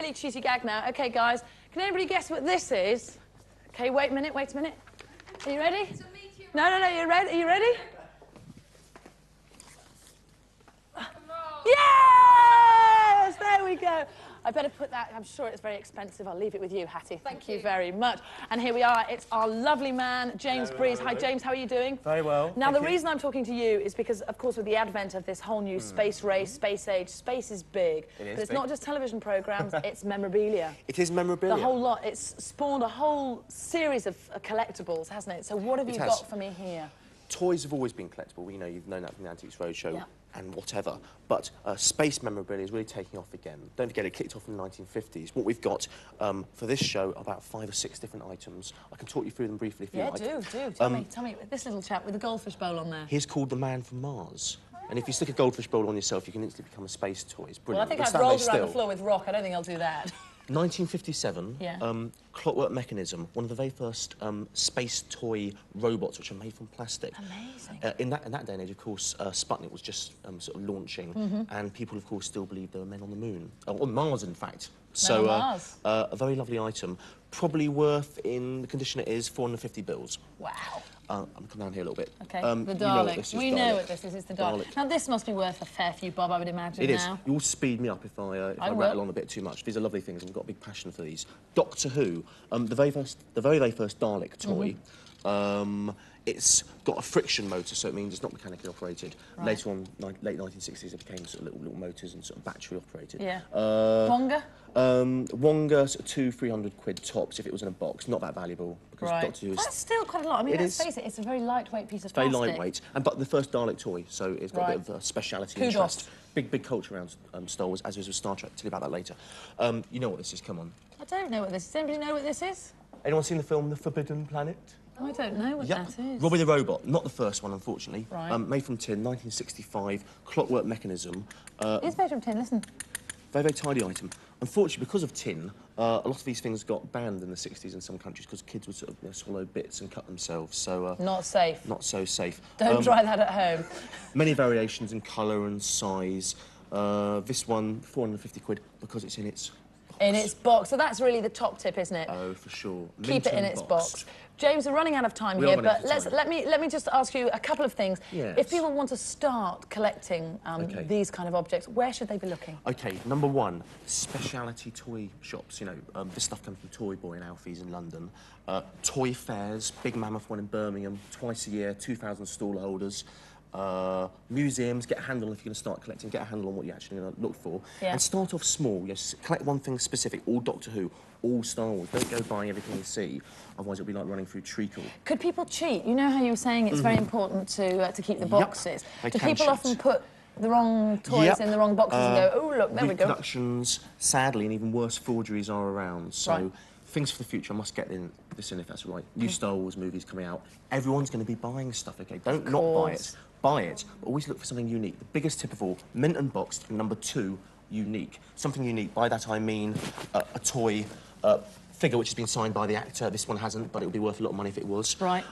Really cheesy gag now. Okay, guys, can anybody guess what this is? Okay, wait a minute. Are you ready? It's a meteor. No, you're ready? Are you ready? Yes! There we go. I better put that, I'm sure it's very expensive. I'll leave it with you, Hattie. Thank you very much. And here we are. It's our lovely man, James Breese. Hi, James. How are you doing? Very well. Now, the reason I'm talking to you is because, of course, with the advent of this whole new space race, space age, space is big. It is but it's big. not just television programmes, it's memorabilia. It is memorabilia. The whole lot. It's spawned a whole series of collectibles, hasn't it? So what have you got for me here? Toys have always been collectible. You know, you've known that from the Antiques Roadshow. Yeah. And whatever, but space memorabilia is really taking off again. Don't forget, it kicked off in the 1950s. What we've got for this show, about 5 or 6 different items. I can talk you through them briefly if you like. Yeah, do. Tell me, this little chap with the goldfish bowl on there. He's called the Man from Mars. And if you stick a goldfish bowl on yourself, you can instantly become a space toy. It's brilliant. Well, I think I've rolled around the floor with rock. I don't think I'll do that. 1957, yeah. Clockwork Mechanism, one of the very first space toy robots which are made from plastic. Amazing. In that day and age, of course, Sputnik was just sort of launching, and people, of course, still believed there were men on the moon. On Mars, in fact. So, Mars. A very lovely item, probably worth, in the condition it is, 450 bills. Wow. I'm coming down here a little bit. OK, the Dalek. We know what this is. It's the Dalek. Dalek. Now, this must be worth a fair few bob, I would imagine. It is. Now. You'll speed me up if I rattle on a bit too much. These are lovely things, and I've got a big passion for these. Doctor Who, the very first Dalek toy. It's got a friction motor, so it means it's not mechanically operated. Right. Later on, late 1960s, it became sort of little motors and sort of battery operated. Yeah. Wonga? Wonga, sort of £200-300 tops if it was in a box. Not that valuable because Doctor Who is. That's still quite a lot. I mean, let's face it, it's a very lightweight piece of plastic. plastic. Very lightweight, but the first Dalek toy, so it's got a bit of speciality and interest. Big culture around Star Wars, as is with Star Trek. I'll tell you about that later. You know what this is? Come on. I don't know what this is. Does anybody know what this is? Anyone seen the film The Forbidden Planet? I don't know what that is. Robbie the Robot, not the first one, unfortunately. Right. Made from tin, 1965, Clockwork Mechanism. It's made from tin, listen. Very, very tidy item. Unfortunately, because of tin, a lot of these things got banned in the 60s in some countries because kids would sort of swallow bits and cut themselves, so... not safe. Not so safe. Don't try that at home. Many variations in colour and size. This one, 450 quid, because it's in its... In its box. So that's really the top tip, isn't it? Oh, for sure. Keep it in its box. James, we're running out of time here, but let me just ask you a couple of things. Yes. If people want to start collecting these kind of objects, where should they be looking? OK, number one, speciality toy shops. You know, this stuff comes from Toy Boy and Alfie's in London. Toy fairs, big mammoth one in Birmingham, twice a year, 2,000 stall holders. Museums, get a handle on if you're going to start collecting, get a handle on what you're actually going to look for. Yeah. And start off small, yes, collect one thing specific, all Doctor Who, all Star Wars. Don't go buying everything you see, otherwise it'll be like running through treacle. Could people cheat? You know how you were saying it's very important to keep the boxes. Do people often put the wrong toys in the wrong boxes and go, oh, look, there we go? Reproductions, sadly, and even worse, forgeries are around, so... Things for the future, I must get this in if that's right. New Star Wars movies coming out. Everyone's going to be buying stuff, OK? Don't not buy it. Buy it, but always look for something unique. The biggest tip of all, mint and boxed, and number 2, unique. Something unique. By that I mean a toy figure which has been signed by the actor. This one hasn't, but it would be worth a lot of money if it was. Right.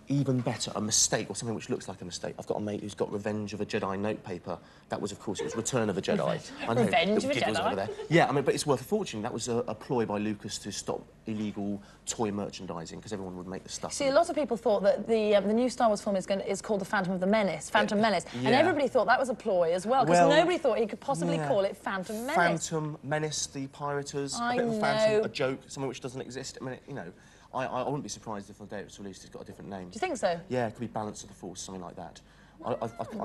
Even better, a mistake or something which looks like a mistake. I've got a mate who's got Revenge of a Jedi notepaper. That was, of course, it was Return of a Jedi. I know, Revenge of a Jedi? Over there. Yeah, I mean, but it's worth a fortune. That was a ploy by Lucas to stop illegal toy merchandising because everyone would make the stuff. See, a lot of people thought that the new Star Wars film is called The Phantom of the Menace, Phantom Menace, and everybody thought that was a ploy as well because nobody thought he could possibly call it Phantom Menace. Phantom Menace, the Pirates, a bit of a phantom, a joke, something which doesn't exist. I mean, you know, I wouldn't be surprised if on the day it was released it's got a different name. Do you think so? Yeah, it could be Balance of the Force, something like that. I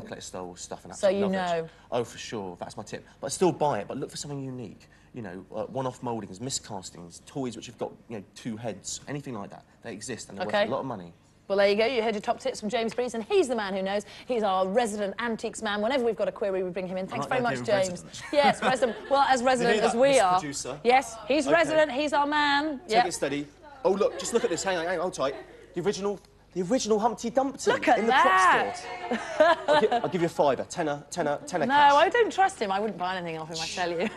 collect Star Wars stuff and absolutely love it. It. Oh, for sure, that's my tip. But still buy it, but look for something unique. You know, one-off mouldings, miscastings, toys which have got, you know, 2 heads, anything like that. They exist and they're worth a lot of money. Well, there you go. You heard your top tips from James Breese, and he's the man who knows. He's our resident antiques man. Whenever we've got a query, we bring him in. Thanks very much, James. Resident. Yes, resident. Well, as resident as we are. Producer. Yes, he's resident. He's our man. Take it steady. Oh, look, just look at this. Hang on, hold tight. The original Humpty Dumpty look at in the prop store. I'll give you a fiver. Tenner. No, I don't trust him. I wouldn't buy anything off him, I tell you.